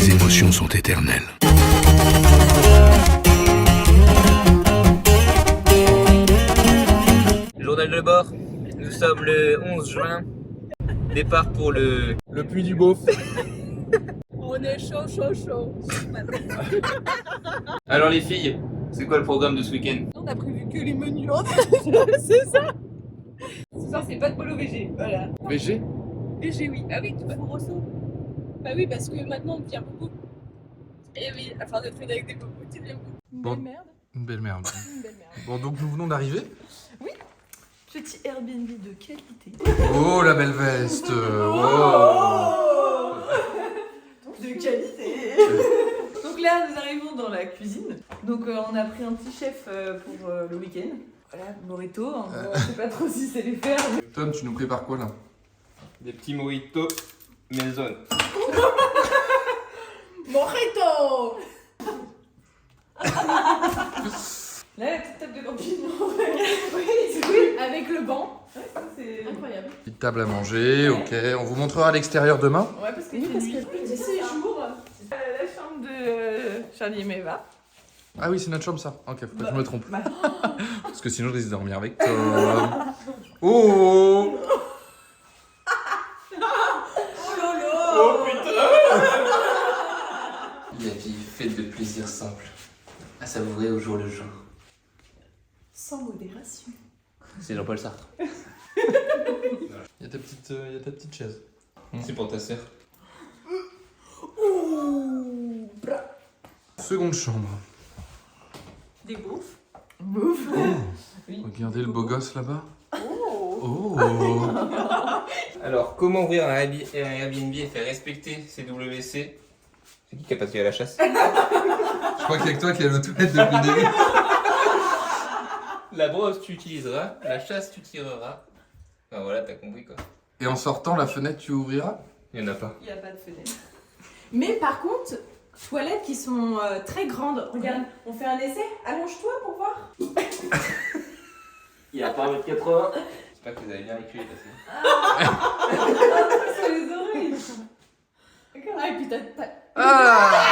les émotions sont éternelles. Journal de bord, nous sommes le 11 juin. Départ pour le Puy du Beauf. On est chaud. Alors les filles, c'est quoi le programme de ce week-end? On a prévu que les menus. C'est ça. Ce soir, c'est pas de polo VG. Voilà. VG? VG, oui. Ah oui, tout Rosso. Bah oui, parce que maintenant, on vient beaucoup. Et oui, à force de traîner avec des bobos, tu deviens beaucoup. Une Bon. belle merde. Une belle merde. Une belle merde. Bon, donc nous venons d'arriver. Petit Airbnb de qualité. Oh, la belle veste. Oh. De qualité. Donc là, nous arrivons dans la cuisine. Donc on a pris un petit chef pour le week-end. Voilà, burrito. En gros, on sait pas trop si c'est les faire. Mais... Tom, tu nous prépares quoi là? Des petits mojitos maison. Mojito. Là, la petite table de champignons. Oui, avec le banc. Ouais, c'est incroyable. Petite table à manger, ok. On vous montrera à l'extérieur demain. Ouais, parce qu'il fait nuit. Petit séjour. La chambre de Charlie et Meva. Ah oui, c'est notre chambre ça. Ok, faut pas que je me trompe. Bah. Parce que sinon je risque de dormir avec Tom. Oh. Oh putain! La vie faite de plaisirs simples, à savourer au jour le jour. Sans modération. C'est Jean-Paul Sartre. Il y a ta petite chaise. C'est pour ta sœur. Seconde chambre. Des bouffes. Regardez le beau gosse là-bas. Oh. Alors, comment ouvrir un Airbnb et faire respecter CWC? C'est qui a pas tiré à la chasse? Je crois qu'il y a que toi qui as le toilette depuis le début. La brosse tu utiliseras, la chasse tu tireras. Enfin voilà, t'as compris quoi. Et en sortant, la fenêtre, tu ouvriras? Il y en a pas. Il n'y a pas de fenêtre. Mais par contre, toilettes qui sont très grandes. Regarde, on fait un essai. Allonge-toi pour voir. Il y a pas 1m80. J'espère que vous avez bien reculé parce Sur les oreilles. D'accord. Ah, et puis t'as... Ah.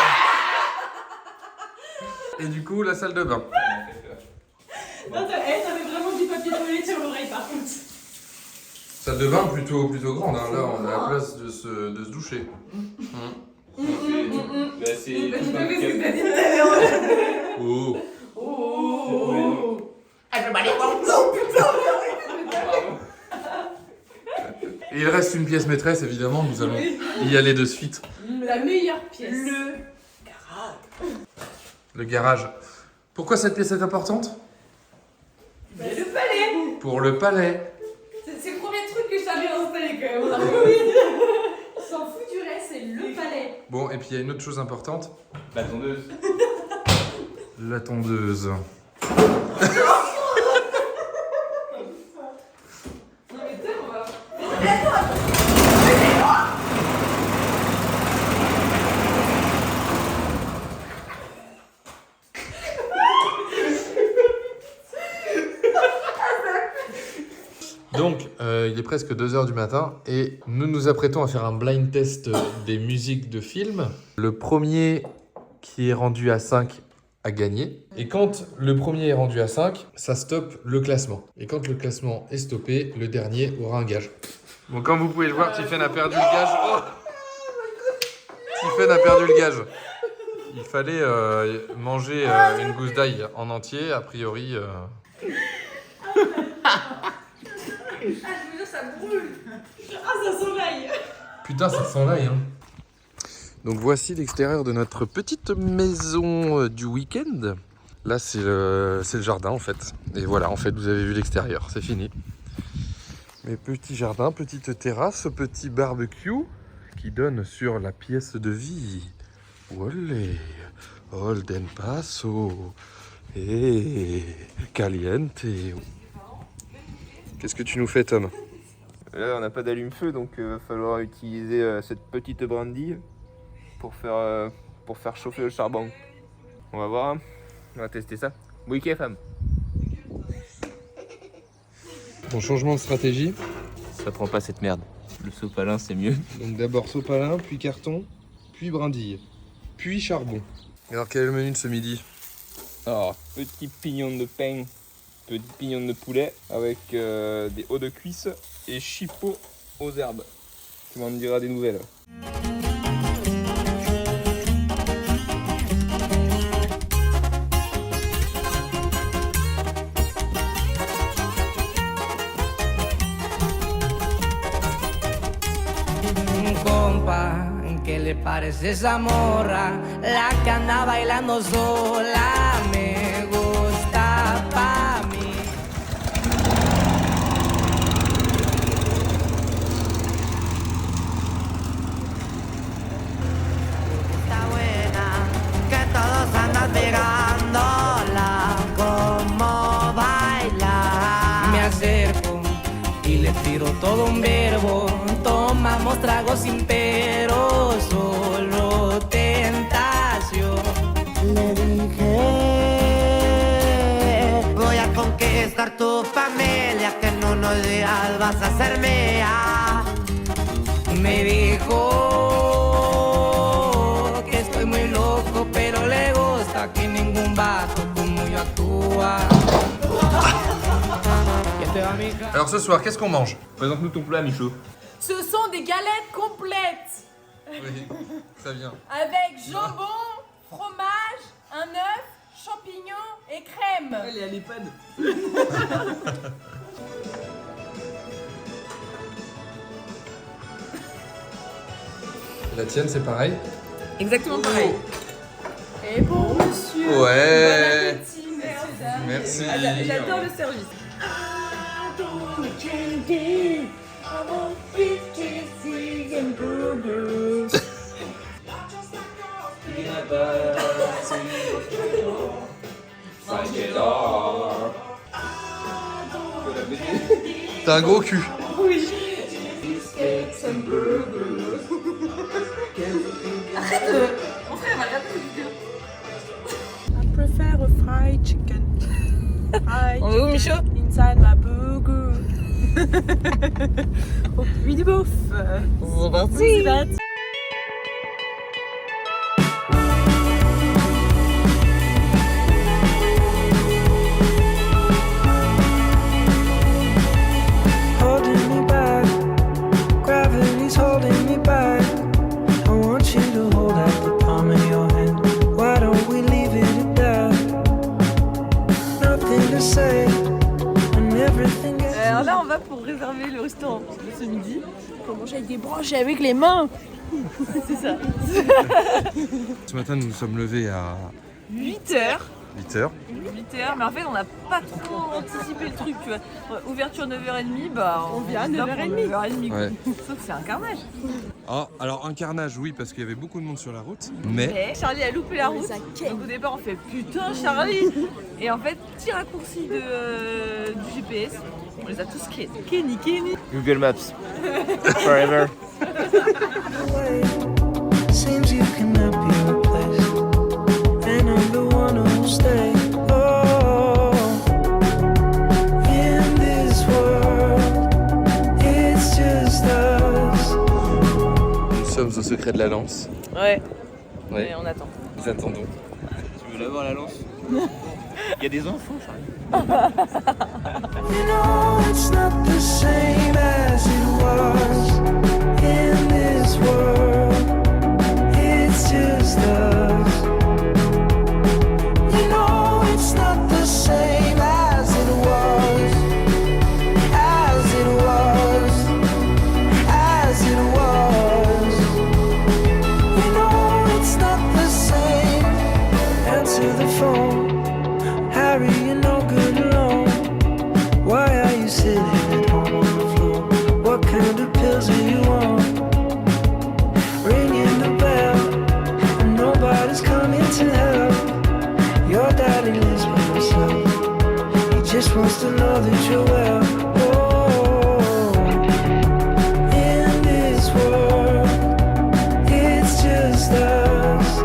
Et du coup, la salle de bain. Non, t'avais vraiment du papier toilette sur l'oreille par contre. Salle de bain plutôt grande, hein. Là on a la place de se doucher. Bah c'est. Bah, tu peux faire ce que t'as dit tout à l'heure. Oh. Oh. Ah, je vais aller voir. Non, putain. Et il reste une pièce maîtresse, évidemment, nous allons y aller de suite. La meilleure pièce. Le garage. Pourquoi cette pièce est importante? Bah, le palais. Pour le palais. C'est le premier truc que je t'avais installé quand même. On a compris. On s'en fout du reste, c'est le palais. Bon, et puis il y a une autre chose importante. La tondeuse. La tondeuse. Non mais t'es, on va... Donc, il est presque 2h du matin et nous nous apprêtons à faire un blind test des musiques de films. Le premier qui est rendu à 5 a gagné. Et quand le premier est rendu à 5, ça stoppe le classement. Et quand le classement est stoppé, le dernier aura un gage. Bon, comme vous pouvez le voir, Tiffen a perdu le gage. Oh, Tiffen a perdu le gage. Il fallait manger une gousse d'ail en entier, a priori... Ah, je veux dire, ça brûle. Ah, ça sent l'ail. Putain, ça sent l'ail, hein. Donc voici l'extérieur de notre petite maison du week-end. Là, c'est le jardin, en fait. Et voilà, en fait, vous avez vu l'extérieur, c'est fini. Mais petit jardin, petite terrasse, petit barbecue qui donne sur la pièce de vie. Olé, Holden Paso. Et caliente. Qu'est-ce que tu nous fais, Tom? Là on n'a pas d'allume-feu donc il va falloir utiliser cette petite brindille pour faire chauffer le charbon. On va voir, on va tester ça. Briquet femme. Bon, changement de stratégie. Ça prend pas cette merde. Le sopalin c'est mieux. Donc d'abord sopalin, puis carton, puis brindille. puis charbon. Alors quel est le menu de ce midi? Alors, petit pignon de pain, petit pignon de poulet avec des hauts de cuisse et chipot aux herbes. Tu m'en diras des nouvelles. Compa, ¿qué le parece esa morra? La que anda bailando sola, me gusta pa' mí. Está buena, que todos andan pegándola, como baila. Me acerco y le tiro todo un verbo. Tomamos tragos sin pero, solo tentación. Le dije, voy a conquistar tu familia, que en unos días vas a ser mía. Me dijo que estoy muy loco, pero le gusta que ningún vato como yo actúa. Alors ce soir, qu'est-ce qu'on mange? Présente-nous ton plat, Michaud. Ce sont des galettes complètes Oui, très bien. avec jambon, fromage, un œuf, champignons et crème. Elle est à l'EHPAD. La tienne, c'est pareil? Exactement pareil. Et bon monsieur. Ouais. Bon appétit, merci. Merci. Ah, j'adore le service. T'as un gros cul. Oui. Mon frère va regarder cette vidéo. I prefer a fried chicken. Fried On est où, Michaud? inside my burger. Au puits du bouffe. C'est parti. Holding me back, gravity's holding me back. I want you to hold out the palm of your hand. Why don't we leave it at that? Nothing to say, and everything else. Alors là, on va pour réserver le restaurant de ce midi. Pour manger avec des broches et avec les mains. C'est ça. Ce matin, nous nous sommes levés à 8h. 8h. 8h, mais en fait, on n'a pas trop anticipé le truc, tu vois. Ouverture 9h30, bah on vient à 9h30. 9h30. Ouais. Sauf que c'est un carnage. Ah, alors un carnage, oui, parce qu'il y avait beaucoup de monde sur la route. Mais Mais Charlie a loupé la route. Donc au départ, on fait putain, Charlie. Et en fait, petit raccourci du GPS, on les a tous niqués. Google Maps. Forever. Away. Seems you cannot be replaced, and I'm the one who'll stay. Oh, in this world, it's just us. nous sommes au secret de la lance. Ouais. Ouais. Et on attend. Nous attendons. Tu veux l'avoir la lance? Il y a des enfants, Charlie. You know it's not the same as it was. In this world, it's just us. You know it's not the same as it was. As it was. As it was. You know it's not the same. Answer the phone. Harry, you're no good alone. Why are you sitting at home on the floor? What kind of pills are you on? Ringing the bell, and nobody's coming to help. Your daddy lives by himself. He just wants to know that you're well. Oh, in this world, it's just us.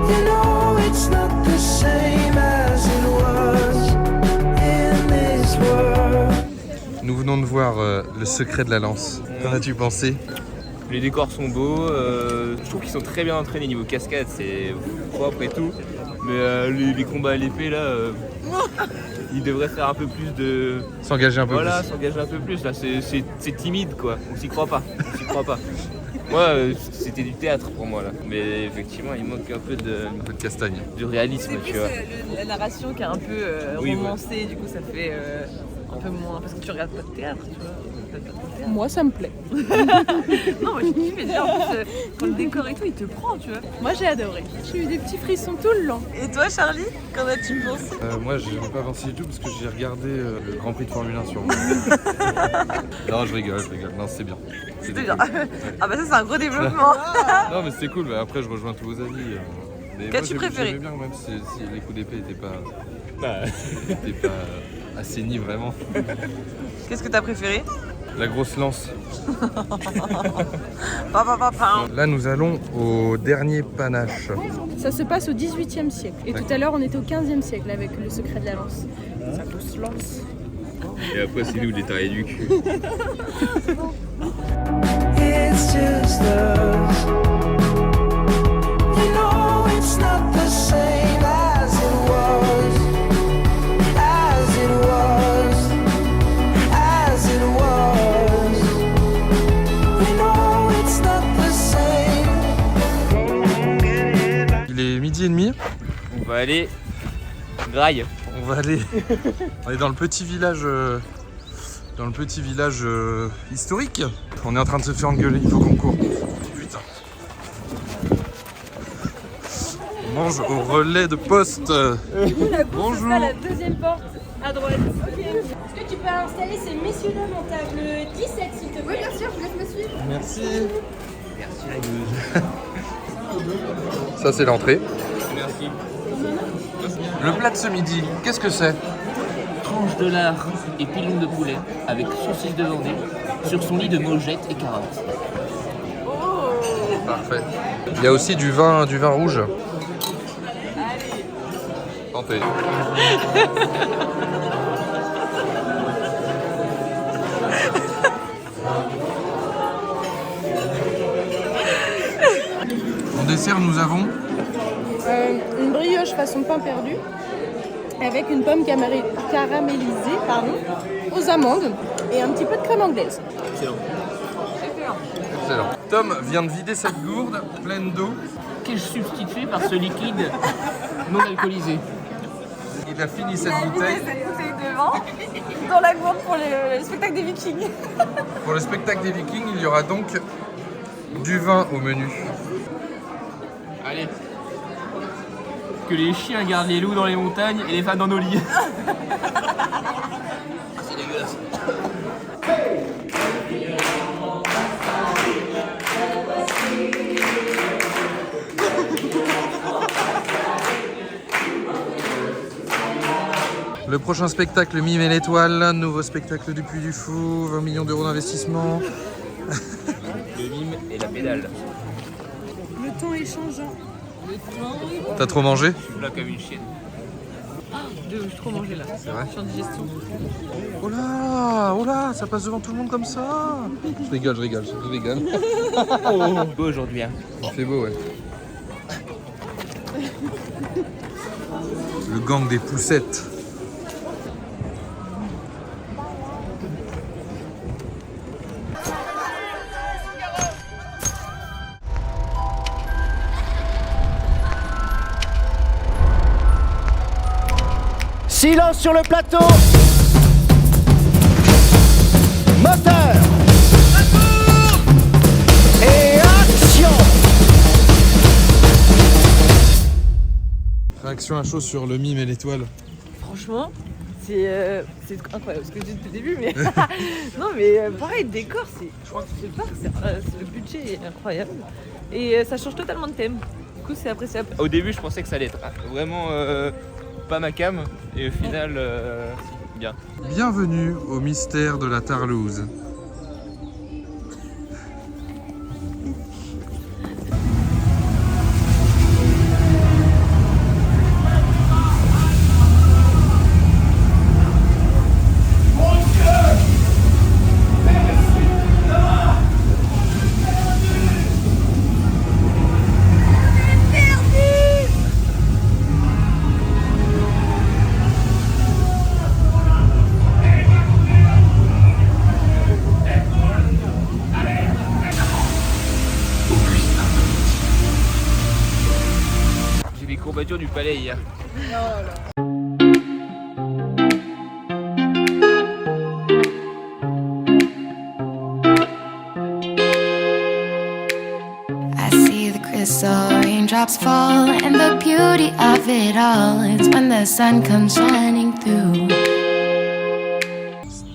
You know it's not the same as it was. In this world. Nous venons de voir Le secret de la lance. Qu'en as-tu pensé? Les décors sont beaux, je trouve qu'ils sont très bien entraînés niveau cascade, c'est propre et tout. Mais les combats à l'épée là, ils devraient faire un peu plus de... S'engager un peu Voilà, plus. s'engager un peu plus là, c'est timide quoi, on s'y croit pas, Moi, c'était du théâtre pour moi là, mais effectivement il manque un peu Un peu de castagne. de réalisme, C'est tu vois. plus la narration qui est un peu Oui, romancée, du coup ça fait un peu moins. Parce que tu regardes pas de théâtre, tu vois. Moi, ça me plaît. Non, moi j'ai kiffé déjà. En plus, quand le décor et tout, il te prend, tu vois. Moi, j'ai adoré. J'ai eu des petits frissons tout le long. Et toi, Charlie, qu'en as-tu pensé? Moi, je n'ai pas pensé du tout parce que j'ai regardé le Grand Prix de Formule 1 sur moi. Non, je rigole. Non, c'est bien. C'était cool. bien. Ah bah ça, c'est un gros développement. Non, mais c'était cool. Mais après, je rejoins tous vos avis. Mais moi, Qu'as-tu préféré? J'aimais bien, même si les coups d'épée n'étaient pas assainis vraiment. Qu'est-ce que t'as préféré? La grosse lance. Pam. Là, nous allons au dernier panache. Ça se passe au 18e siècle. Et tout à l'heure, on était au 15e siècle avec le secret de la lance. Ça se lance. Et après c'est nous les tarés du cul. It's just us. You know it's not the same as it was, as it was, as it was. You know it's not the same. Il est 12h30. On va aller graille. On est dans le petit village historique. On est en train de se faire engueuler, il faut qu'on court. Putain. On mange au relais de poste. Bonjour. La deuxième porte à droite. Est-ce que tu peux installer ces messieurs dames en table 17 s'il te plaît? Oui, bien sûr, je laisse me suivre. Merci. Ça c'est l'entrée. Merci. Le plat de ce midi, qu'est-ce que c'est? Tranche de lard et pilon de poulet avec saucisse de Vendée sur son lit de mojettes et carottes. Parfait. Il y a aussi du vin rouge. Tentez. En dessert, nous avons Une brioche façon pain perdu avec une pomme caramélisée aux amandes et un petit peu de crème anglaise. Excellent. Tom vient de vider cette gourde pleine d'eau. Qu'ai-je substitué par ce liquide non alcoolisé? Il a fini cette bouteille. Cette bouteille de vin dans la gourde pour le spectacle des Vikings. Pour le spectacle des Vikings, il y aura donc du vin au menu. Allez. Que les chiens gardent les loups dans les montagnes et les femmes dans nos lits. C'est dégueulasse. Le prochain spectacle, le Mime et l'étoile, nouveau spectacle du Puy du Fou, 20 millions d'euros d'investissement. Le mime et la pédale. Le temps est changeant. T'as trop mangé? Je suis là comme une chienne. Je suis trop mangé là. C'est vrai? Je suis en digestion. Oh là, ça passe devant tout le monde comme ça. Je rigole. Oh, beau aujourd'hui hein. Il fait beau, ouais. Le gang des poussettes. Silence sur le plateau. Moteur. Et action. Réaction à chaud sur le Mime et l'étoile. Franchement, c'est incroyable ce que je dis depuis le début, mais non, mais pareil, le décor, je crois que c'est le parc, le budget est incroyable et ça change totalement de thème. Du coup, c'est appréciable. Au début je pensais que ça allait être vraiment pas ma cam et au final bien. Bienvenue au mystère de la Tarlouse. voiture du palais hier. I see the crystal raindrops fall, and the beauty of it all is when the sun comes shining through.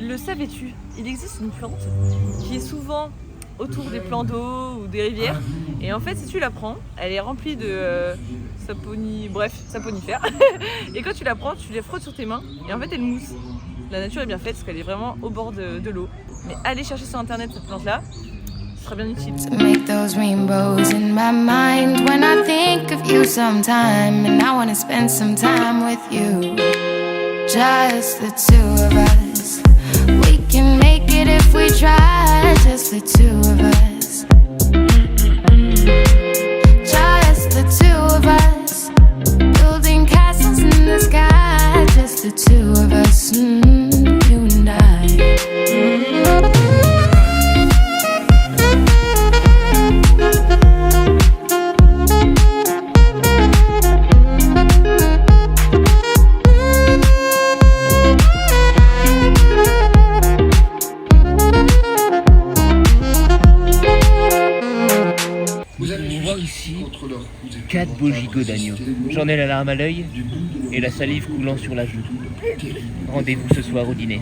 Le savais-tu? Il existe une plante qui est souvent autour des plans d'eau ou des rivières. Et en fait, si tu la prends, elle est remplie de saponifères. Et quand tu la prends, tu les frottes sur tes mains et en fait, elle mousse. La nature est bien faite parce qu'elle est vraiment au bord de l'eau. Mais allez chercher sur internet cette plante-là, ce sera bien utile. To make those rainbows in my mind when I think of you sometime, and I wanna spend some time with you. Just the two of us. We can make it if we try. Just the two of us. Just the two of us. Building castles in the sky. Just the two of us. You and I. On voit ici 4 beaux gigots d'agneau. J'en ai la larme à l'œil et la salive coulant sur la joue. Rendez-vous ce soir au dîner.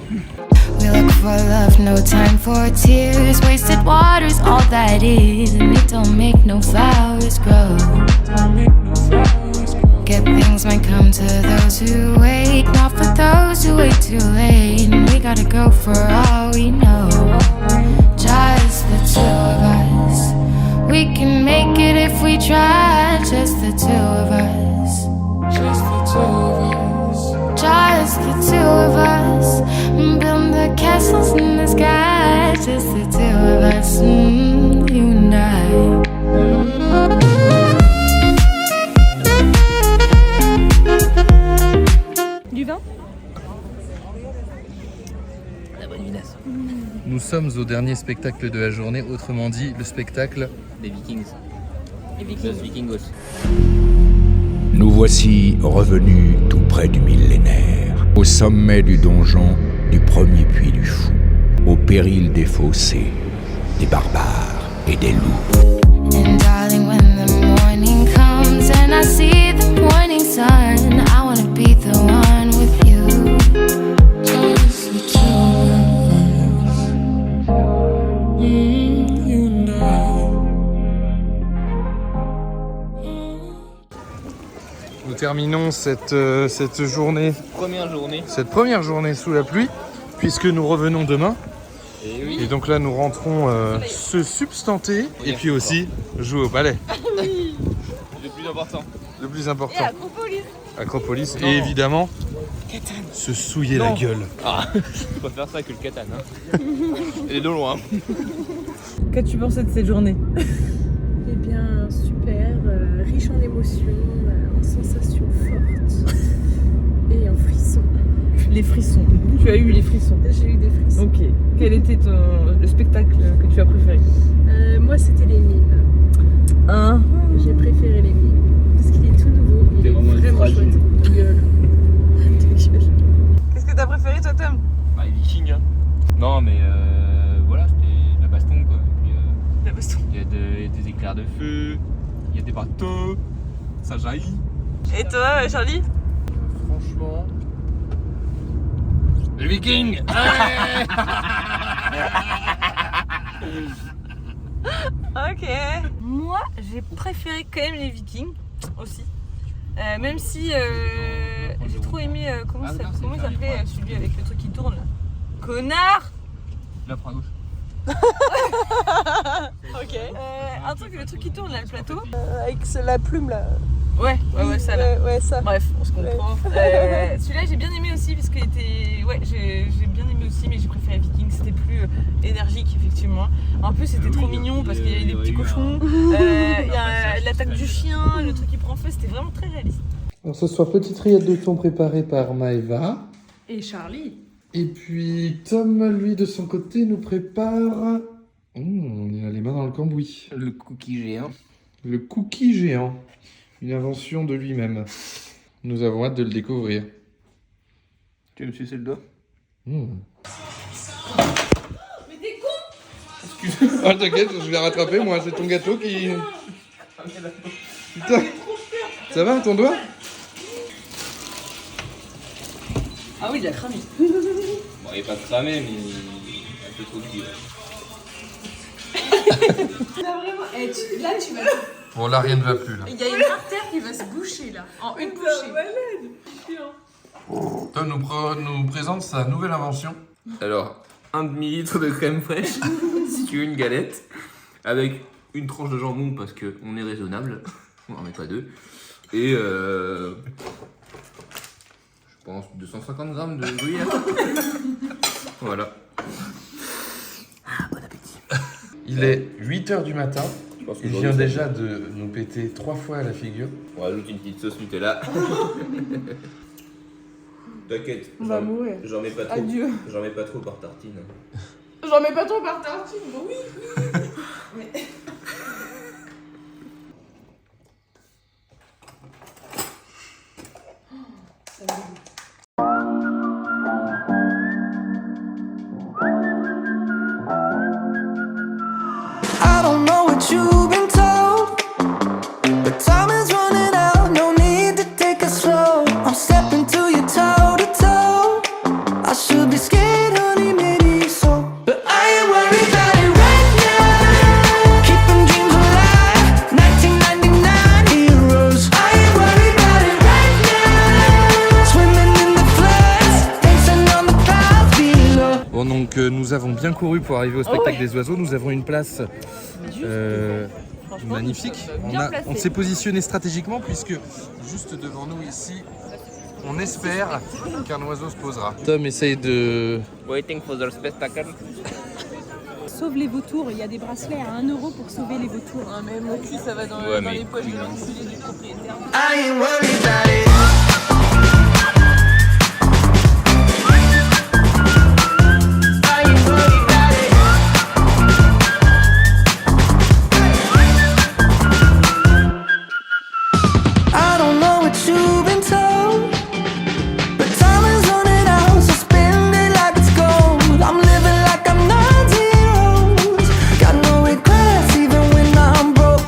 We look for love, no time for tears. Wasted water's all that is, and it don't make no flowers grow. Good things might come to those who wait, not for those who wait too late. And we gotta go for all we know. Just the two of us. We can make it if we try. Just the two of us. Just the two of us. Just the two of us. Build the castles in the sky. Just the two of us. You and I. Du vin? Nous sommes au dernier spectacle de la journée, autrement dit le spectacle Des Vikings. Les Vikings. Los Vikingos. Nous voici revenus tout près du millénaire, au sommet du donjon, du premier puits du fou, au péril des fossés, des barbares et des loups. And darling, when the morning comes and I see the morning sun, I wanna be the one with you. Just the two of us. You and I. Nous terminons cette journée, cette première journée sous la pluie, puisque nous revenons demain. Et donc là, nous rentrons se substanter et puis aussi jouer au palais. Le plus important. Le plus important. Et Acropolis. Acropolis et évidemment se souiller la gueule. Ah, je préfère ça que le katane. Hein. Et de loin. Qu'as-tu pensé de cette journée? Eh bien, super, riche en émotions, en sensations fortes et en frissons. Les frissons. Tu as eu les frissons. J'ai eu des frissons. Ok. Quel était le spectacle que tu as préféré? Moi, c'était les mimes. Hein? J'ai préféré les mimes parce qu'il est tout nouveau. Il est vraiment chouette. Ta gueule. Qu'est-ce que t'as préféré toi, Tom? Bah, les Vikings. Hein. Non, mais voilà, c'était la baston quoi. Puis, La baston. il y a des éclairs de feu, il y a des bateaux, ça jaillit. Et toi, Charlie? Franchement, Les Vikings. Ok. Moi, j'ai préféré quand même les Vikings aussi. Même si j'ai trop aimé comment il s'appelait celui avec le truc qui tourne là. Connard. Là, prends à gauche. Ok. Un truc, le truc qui tourne là, le plateau. Avec la plume là. Ouais, ça là. Ouais, ça. Bref, on se comprend. Celui-là, j'ai bien aimé aussi parce qu'il était. Ouais, j'ai bien aimé aussi, mais j'ai préféré Viking. C'était plus énergique, effectivement. En plus, c'était trop mignon parce qu'il y avait des petits cochons. Il y a l'attaque du chien, le truc qui prend feu. C'était vraiment très réaliste. alors ce soir, petite rillette de thon préparée par Maëva. Et Charlie. Et puis Tom, lui, de son côté, nous prépare... il a les mains dans le cambouis. Le cookie géant. Le cookie géant. Une invention de lui-même. Nous avons hâte de le découvrir. Tu veux me sucer le doigt? Mais t'es con! Ah t'inquiète, je l'ai rattrapé moi, c'est ton gâteau qui... Putain. Ça va ton doigt? Ah oui, il a cramé. Bon, il est pas cramé, mais un peu trop petit. Là vraiment, là tu vas... Bon là rien ne va plus là. Il y a une artère qui va se boucher là, en une bouchée. Tom nous présente sa nouvelle invention. Alors, 1 demi-litre de crème fraîche, si tu veux une galette, avec une tranche de jambon parce qu'on est raisonnable, on en met pas 2, et je pense 250 grammes de gruyère. Voilà. Bon appétit. Il est 8h du matin. Il vient ça- déjà de nous péter 3 fois à la figure. On rajoute une petite sauce Nutella. T'inquiète, On va mourir. j'en mets pas trop. Adieu. J'en mets pas trop par tartine. J'en mets pas trop par tartine, bon oui. Mais... I don't know what you've been told, but time is running out. No need to take it slow. I'm stepping to you toe to toe. I should be scared, honey, maybe so, but I ain't worried about it right now. Keeping dreams alive, 1999 heroes. I ain't worried about it right now. Swimming in the floods, dancing on the clouds below. Bon donc nous avons bien couru pour arriver au spectacle des oiseaux. Nous avons une place magnifique. On s'est positionné stratégiquement puisque juste devant nous ici, on espère qu'un oiseau se posera. Tom essaye de... Waiting for the spectacle. Sauve les vautours, il y a des bracelets à 1 euro pour sauver les vautours. Ah mais mon cul ça va dans, Ouais, dans mais- les poches de l'enculé du propriétaire. I ain't worried about it. I ain't worried about it. I don't know what you've been told, but time is running out, so spend it like it's gold. I'm living like I'm 90. Got no regrets even when I'm broke.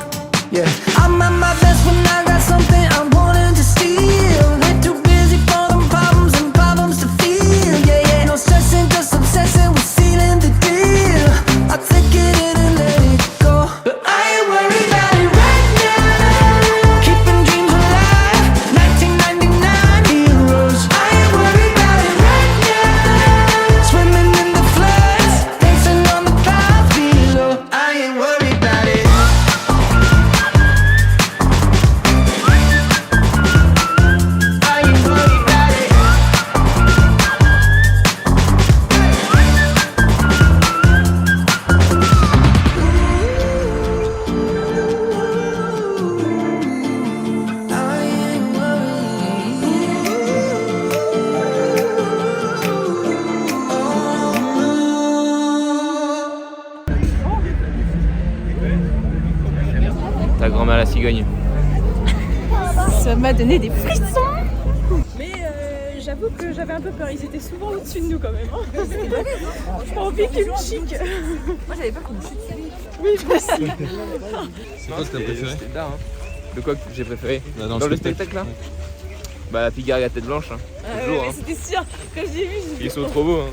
Yeah, I'm at my best when I got something I'm wanting to steal. They're too busy for them problems and problems to feel. Yeah, yeah, no stressing, just obsessing with sealing the deal. I take it in and let it go, but I ain't worried about it right now. Keeping dreams alive, 1999 heroes. I ain't worried about it right now. Swimming in the floods, dancing on the clouds below. I ain't worried about it. I ain't worried about it. I ain't Ta grand-mère la cigogne. Ça m'a donné des frissons. Mais j'avoue que j'avais un peu peur, ils étaient souvent au-dessus de nous quand même. J'ai pas envie qu'ils me chiquent. Moi j'avais peur qu'on me chute. Oui, je pense. C'est quoi que t'as préféré? C'était là, hein. De quoi que j'ai préféré? Dans le spectacle là? Bah la figure à la tête blanche, hein. Toujours, hein. C'était sûr, quand j'ai vu, j'ai Ils sont trop beaux, hein.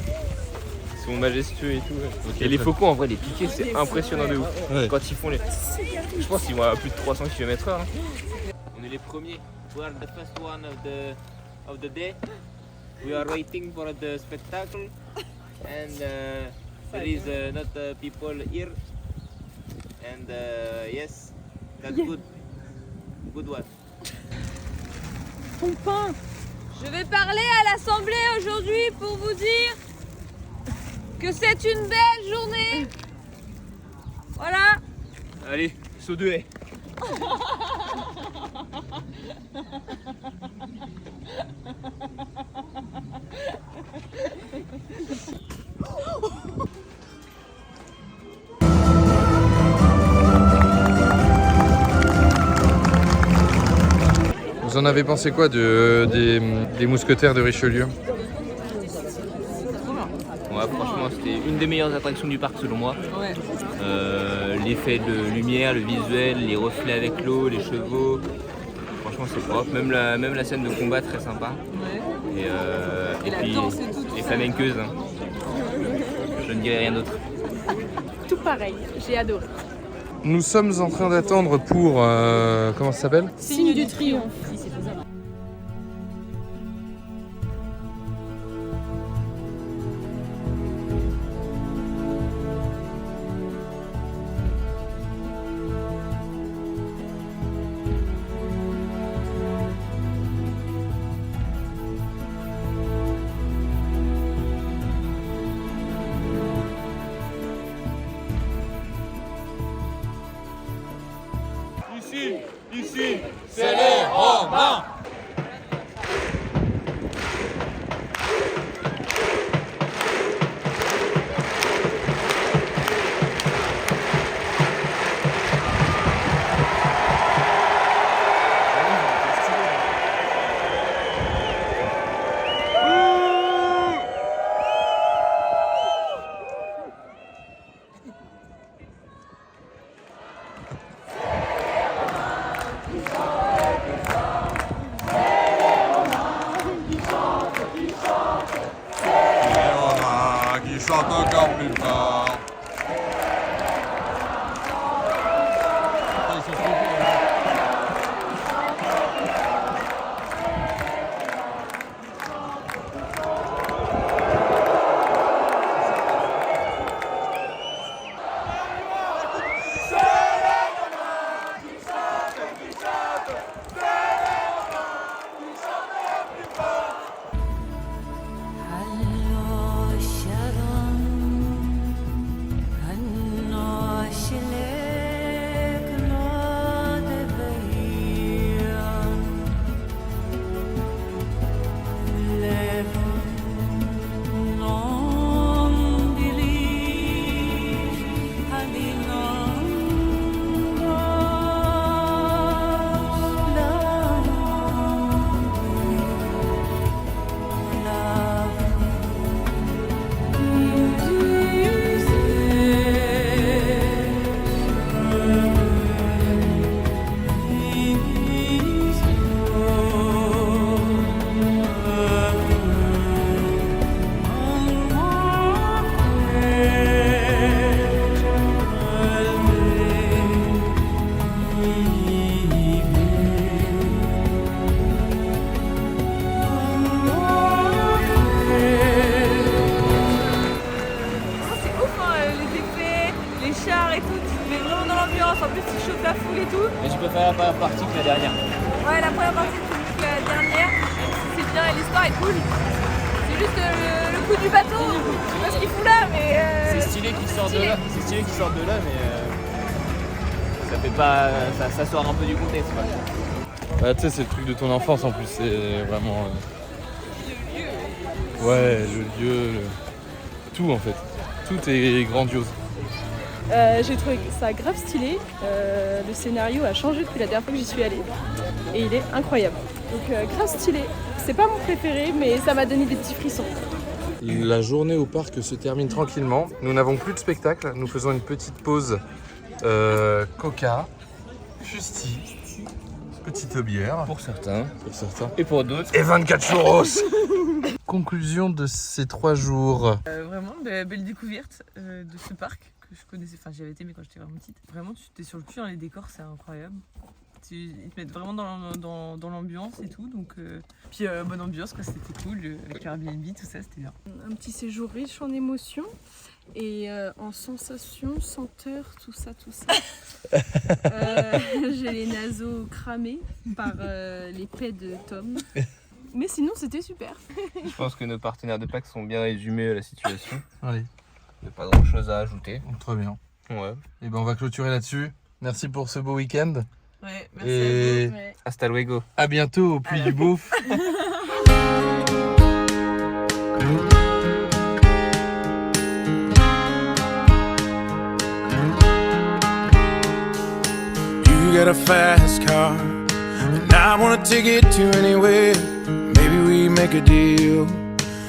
Ils sont majestueux et tout. Ouais. Ok, Et les très- faucons en vrai, les piquets, c'est impressionnant de ouf. Ouais. Quand ils font les. Je pense qu'ils vont à plus de 300 km/h. Hein. On est les premiers. We are the first one of the day. We are waiting for the spectacle. And there is not people here. And yes, that's good. Good one. ton pain. Je vais parler à l'Assemblée aujourd'hui pour vous dire que c'est une belle journée. Voilà. Allez, saut de haie. Vous en avez pensé quoi des mousquetaires de Richelieu? Ouais, franchement, c'était une des meilleures attractions du parc selon moi. Ouais. L'effet de lumière, le visuel, les reflets avec l'eau, les chevaux. Franchement, c'est propre. Même la scène de combat, très sympa. Ouais. Et la puis, danse et tout les ça. flamenqueuses. Hein. Je ne dirai rien d'autre. Tout pareil, j'ai adoré. Nous sommes en train d'attendre pour... comment ça s'appelle? Signe du triomphe. Ici, c'est les Romains. Chante encore plus fort. En plus, tu chauffes la foule et tout. Mais je préfère la première partie que la dernière. Ouais, la première partie, c'est mieux que la dernière. Même si c'est bien et l'histoire est cool. C'est juste le coup du bateau. Je sais pas ce qu'il fout là, mais. C'est stylé qu'il sorte de là. C'est stylé qu'il sorte de là, mais ça fait pas. Ça sort un peu du contexte, quoi. Bah, tu sais, c'est le truc de ton enfance en plus. C'est vraiment. Le lieu. Ouais, le lieu. Tout en fait. Tout est grandiose. J'ai trouvé ça grave stylé. Le scénario a changé depuis la dernière fois que j'y suis allée. Et il est incroyable. Donc grave stylé. C'est pas mon préféré, mais ça m'a donné des petits frissons. La journée au parc se termine tranquillement. Nous n'avons plus de spectacle. Nous faisons une petite pause coca, fusti, petite bière. Pour certains. Pour certains. Et pour d'autres. Et 24 churros. Conclusion de ces 3 jours. Vraiment, belle découverte de ce parc que je connaissais. Enfin, j'y avais été, mais quand j'étais vraiment petite. Vraiment, tu t'es sur le cul, hein, les décors, c'est incroyable. Ils te mettent vraiment dans l'ambiance et tout. Donc, puis bonne ambiance, quoi, c'était cool. Avec Airbnb, tout ça, c'était bien. Un petit séjour riche en émotions et en sensations, senteurs, tout ça. J'ai les naseaux cramés par les paix de Tom. Mais sinon, c'était super. Je pense que nos partenaires de Pâques sont bien résumés à la situation. Oui. Il n'y a pas grand chose à ajouter. Très bien. Ouais. Et ben on va clôturer là-dessus. Merci pour ce beau week-end. Ouais, merci Et à vous. Ouais. Hasta luego. à bientôt au Puy du Beauf. You got a fast car, And I wanna take it to anywhere. Maybe we make a deal.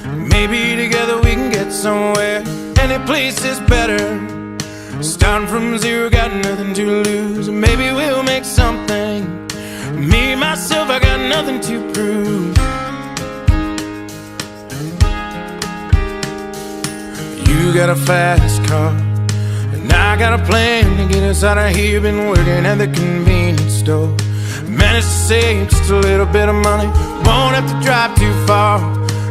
Maybe together we can get somewhere. Any place is better. Starting from zero, got nothing to lose. Maybe we'll make something. Me, myself, I got nothing to prove. You got a fast car, and I got a plan to get us out of here. Been working at the convenience store. Managed to save just a little bit of money. Won't have to drive too far,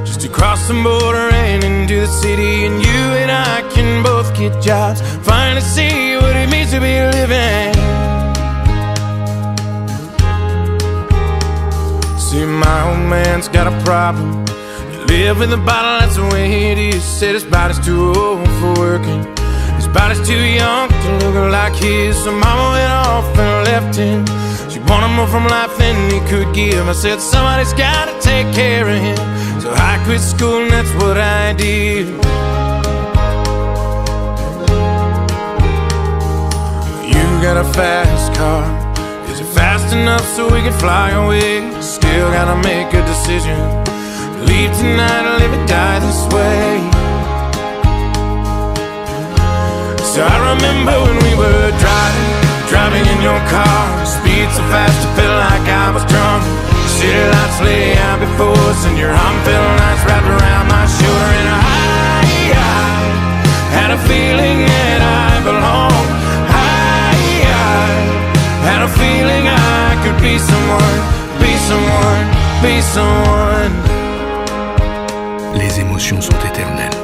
just to cross the border and into the city. And you and I can both get jobs, finally see what it means to be living. See, my old man's got a problem. He live in the bottle, that's the way it is. Said his body's too old for working. His body's too young to look like his. So mama went off and left him. She wanted more from life than he could give. I said somebody's gotta take care of him. So I quit school and that's what I did. You got a fast car. Is it fast enough so we can fly away? Still gotta make a decision. Leave tonight or live or die this way. So I remember when we were driving in your car. Speed so fast I felt like I was drunk. City lights lay out before us, and your arm felt nice wrapped around my shoulder. And I had a feeling that I belonged. I had a feeling I could be someone, be someone, be someone. Les émotions sont éternelles.